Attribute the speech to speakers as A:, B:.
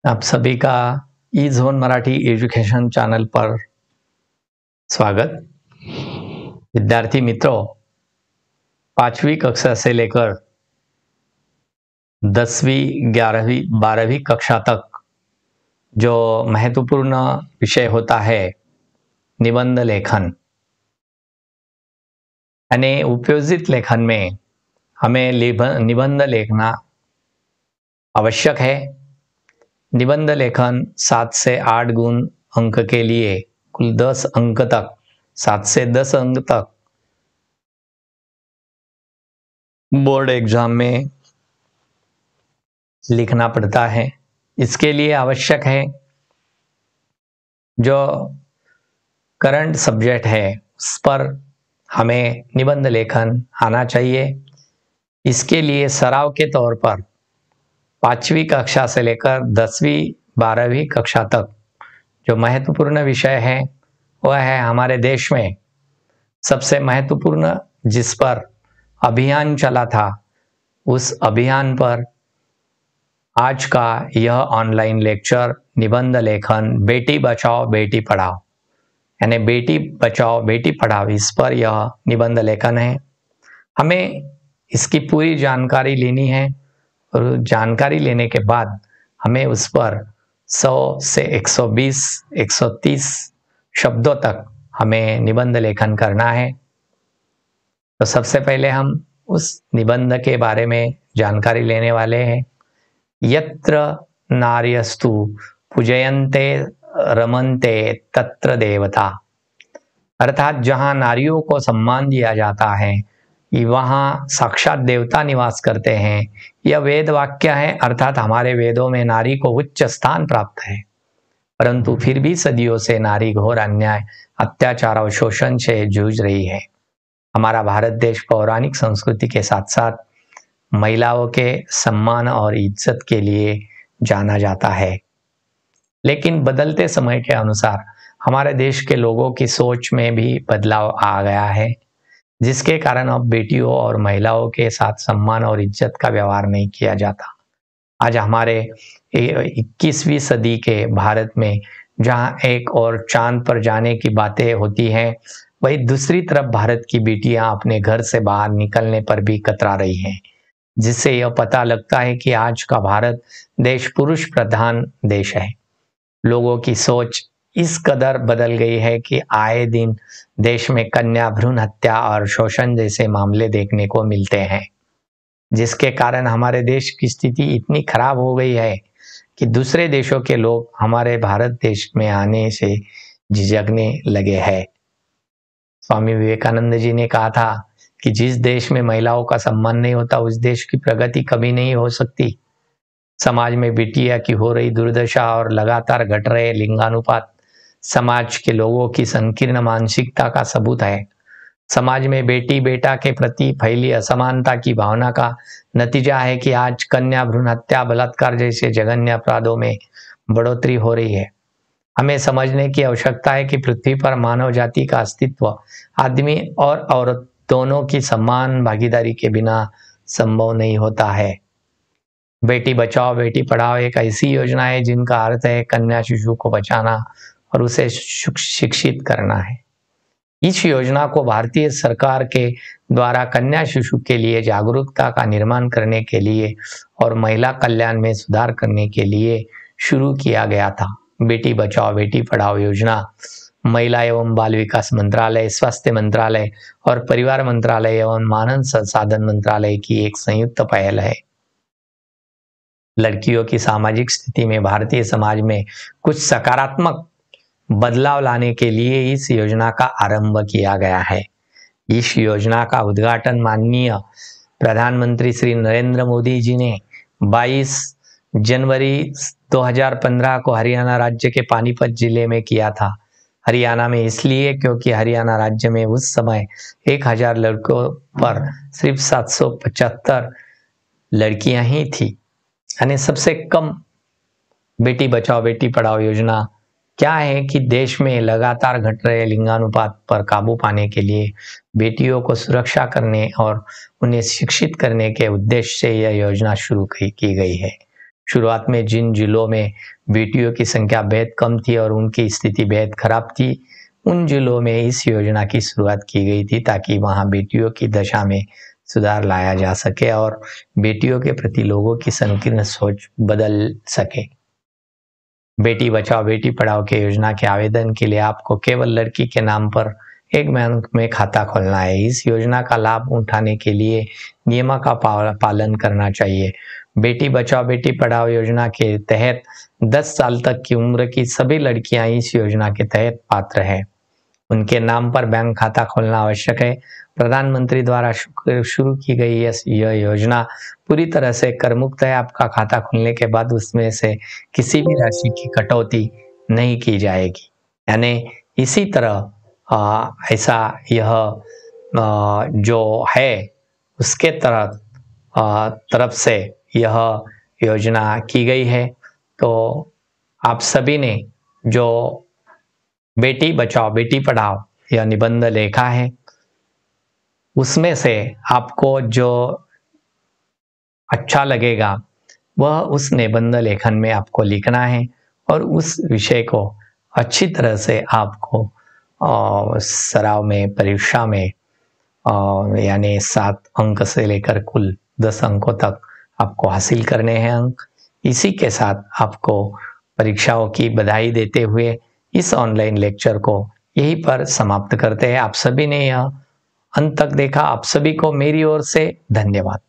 A: आप सभी का ई जोन मराठी एजुकेशन चैनल पर स्वागत। विद्यार्थी मित्रों, 5वीं कक्षा से लेकर 10वीं, 11वीं, 12वीं कक्षा तक जो महत्वपूर्ण विषय होता है निबंध लेखन, यानी उपयोजित लेखन में हमें निबंध लिखना आवश्यक है। निबंध लेखन 7 से 8 गुण अंक के लिए कुल 10 अंक तक, 7 से 10 अंक तक बोर्ड एग्जाम में लिखना पड़ता है। इसके लिए आवश्यक है जो करंट सब्जेक्ट है उस पर हमें निबंध लेखन आना चाहिए। इसके लिए सराव के तौर पर 5वीं कक्षा से लेकर 10वीं 12वीं कक्षा तक जो महत्वपूर्ण विषय है वह है हमारे देश में सबसे महत्वपूर्ण जिस पर अभियान चला था, उस अभियान पर आज का यह ऑनलाइन लेक्चर निबंध लेखन बेटी बचाओ बेटी पढ़ाओ, यानी बेटी बचाओ बेटी पढ़ाओ, इस पर यह निबंध लेखन है। हमें इसकी पूरी जानकारी लेनी है और जानकारी लेने के बाद हमें उस पर 100 से 120, 130 शब्दों तक हमें निबंध लेखन करना है। तो सबसे पहले हम उस निबंध के बारे में जानकारी लेने वाले हैं। यत्र नार्यस्तु पूजयन्ते रमन्ते तत्र देवता, अर्थात जहाँ नारियों को सम्मान दिया जाता है वहाँ साक्षात देवता निवास करते हैं। यह वेद वाक्य है, अर्थात हमारे वेदों में नारी को उच्च स्थान प्राप्त है। परंतु फिर भी सदियों से नारी घोर अन्याय, अत्याचार और शोषण से जूझ रही है। हमारा भारत देश पौराणिक संस्कृति के साथ साथ महिलाओं के सम्मान और इज्जत के लिए जाना जाता है। लेकिन बदलते समय के अनुसार हमारे देश के लोगों की सोच में भी बदलाव आ गया है, जिसके कारण अब बेटियों और महिलाओं के साथ सम्मान और इज्जत का व्यवहार नहीं किया जाता। आज हमारे 21वीं सदी के भारत में जहां एक और चांद पर जाने की बातें होती हैं, वही दूसरी तरफ भारत की बेटियां अपने घर से बाहर निकलने पर भी कतरा रही हैं, जिससे यह पता लगता है कि आज का भारत देश पुरुष प्रधान देश है। लोगों की सोच इस कदर बदल गई है कि आए दिन देश में कन्या भ्रूण हत्या और शोषण जैसे मामले देखने को मिलते हैं, जिसके कारण हमारे देश की स्थिति इतनी खराब हो गई है कि दूसरे देशों के लोग हमारे भारत देश में आने से झिझकने लगे हैं। स्वामी विवेकानंद जी ने कहा था कि जिस देश में महिलाओं का सम्मान नहीं होता उस देश की प्रगति कभी नहीं हो सकती। समाज में बेटियां की हो रही दुर्दशा और लगातार घट रहे लिंगानुपात समाज के लोगों की संकीर्ण मानसिकता का सबूत है। समाज में बेटी बेटा के प्रति फैली असमानता की भावना का नतीजा है कि आज कन्या भ्रूण हत्या, बलात्कार जैसे जघन्य अपराधों में बढ़ोतरी हो रही है। हमें समझने की आवश्यकता है कि पृथ्वी पर मानव जाति का अस्तित्व आदमी और औरत दोनों की समान भागीदारी के बिना संभव नहीं होता है। बेटी बचाओ बेटी पढ़ाओ एक ऐसी योजना है जिनका अर्थ है कन्या शिशु को बचाना और उसे शिक्षित करना है। इस योजना को भारतीय सरकार के द्वारा कन्या शिशु के लिए जागरूकता का निर्माण करने के लिए और महिला कल्याण में सुधार करने के लिए शुरू किया गया था। बेटी बचाओ बेटी पढ़ाओ योजना महिला एवं बाल विकास मंत्रालय, स्वास्थ्य मंत्रालय और परिवार मंत्रालय एवं मानव संसाधन मंत्रालय की एक संयुक्त पहल है। लड़कियों की सामाजिक स्थिति में भारतीय समाज में कुछ सकारात्मक बदलाव लाने के लिए इस योजना का आरंभ किया गया है। इस योजना का उद्घाटन माननीय प्रधानमंत्री श्री नरेंद्र मोदी जी ने 22 जनवरी 2015 को हरियाणा राज्य के पानीपत जिले में किया था। हरियाणा में इसलिए क्योंकि हरियाणा राज्य में उस समय 1000 लड़कों पर सिर्फ 775 लड़कियां ही थी, यानी सबसे कम। बेटी बचाओ बेटी पढ़ाओ योजना क्या है कि देश में लगातार घट रहे लिंगानुपात पर काबू पाने के लिए बेटियों को सुरक्षा करने और उन्हें शिक्षित करने के उद्देश्य से यह योजना शुरू की गई है। शुरुआत में जिन जिलों में बेटियों की संख्या बेहद कम थी और उनकी स्थिति बेहद खराब थी, उन जिलों में इस योजना की शुरुआत की गई थी ताकि वहां बेटियों की दशा में सुधार लाया जा सके और बेटियों के प्रति लोगों की संकीर्ण सोच बदल सके। बेटी बचाओ बेटी पढ़ाओ के योजना के आवेदन के लिए आपको केवल लड़की के नाम पर एक बैंक में खाता खोलना है। इस योजना का लाभ उठाने के लिए नियमों का पालन करना चाहिए। बेटी बचाओ बेटी पढ़ाओ योजना के तहत 10 साल तक की उम्र की सभी लड़कियां इस योजना के तहत पात्र हैं। उनके नाम पर बैंक खाता खोलना आवश्यक है। प्रधानमंत्री द्वारा शुरू की गई यह योजना पूरी तरह से कर मुक्त है। आपका खाता खुलने के बाद उसमें से किसी भी राशि की कटौती नहीं की जाएगी। यानी इसी तरह ऐसा यह जो है उसके तरफ से यह योजना की गई है। तो आप सभी ने जो बेटी बचाओ बेटी पढ़ाओ यह निबंध लेखा है, उसमें से आपको जो अच्छा लगेगा वह उस निबंध लेखन में आपको लिखना है और उस विषय को अच्छी तरह से आपको सराव में परीक्षा में यानी 7 अंक से लेकर कुल 10 अंकों तक आपको हासिल करने हैं अंक। इसी के साथ आपको परीक्षाओं की बधाई देते हुए इस ऑनलाइन लेक्चर को यहीं पर समाप्त करते हैं। आप सभी ने यह अंत तक देखा, आप सभी को मेरी ओर से धन्यवाद।